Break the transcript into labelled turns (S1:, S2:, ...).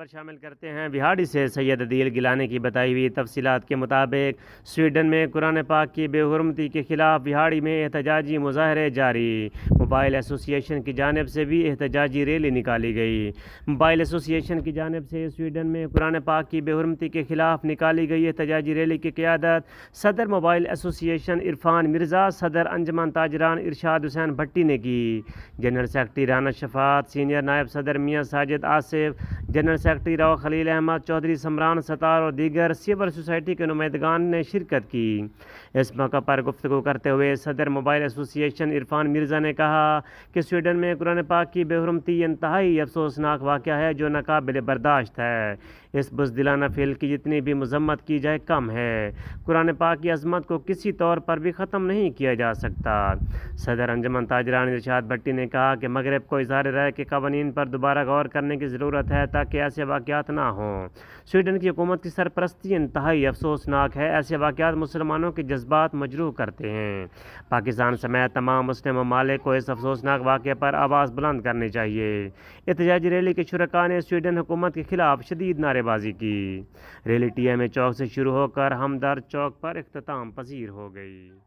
S1: خبر شامل کرتے ہیں وہاڑی سے سید عدیل گیلانی کی بتائی ہوئی تفصیلات کے مطابق سویڈن میں قرآن پاک کی بے حرمتی کے خلاف وہاڑی میں احتجاجی مظاہرے جاری۔ موبائل ایسوسی ایشن کی جانب سے بھی احتجاجی ریلی نکالی گئی۔ موبائل ایسوسی ایشن کی جانب سے سویڈن میں قرآن پاک کی بے حرمتی کے خلاف نکالی گئی احتجاجی ریلی کی قیادت صدر موبائل ایسوسی ایشن عرفان مرزا، صدر انجمن تاجران ارشاد حسین بھٹی نے کی۔ جنرل سیکرٹری رانا شفاعت، سینئر نائب صدر میاں ساجد آصف، جنرل سیکرٹری راؤ خلیل احمد چودھری، سمران ستار اور دیگر سول سوسائٹی کے نمائندگان نے شرکت کی۔ اس موقع پر گفتگو کرتے ہوئے صدر موبائل ایسوسی ایشن عرفان مرزا نے کہا کہ سویڈن میں قرآن پاک کی بے حرمتی انتہائی افسوسناک واقعہ ہے جو ناقابل برداشت ہے۔ اس بزدلانہ فعل کی جتنی بھی مذمت کی جائے کم ہے۔ قرآن پاک کی عظمت کو کسی طور پر بھی ختم نہیں کیا جا سکتا۔ صدر انجمن تاجران ارشاد بھٹی نے کہا کہ مغرب کو اظہار رائے کے قوانین پر دوبارہ غور کرنے کی ضرورت ہے تاکہ ایسے واقعات نہ ہوں۔ سویڈن کی حکومت کی سرپرستی انتہائی افسوسناک ہے۔ ایسے واقعات مسلمانوں کے جذبات مجروح کرتے ہیں۔ پاکستان سمیت تمام مسلم ممالک کو اس افسوسناک واقعے پر آواز بلند کرنی چاہیے۔ احتجاجی ریلی کے شرکاء نے سویڈن حکومت کے خلاف شدید نعرے بازی کی۔ ریلی ٹی ایم اے چوک سے شروع ہو کر ہمدرد چوک پر اختتام پذیر ہو گئی۔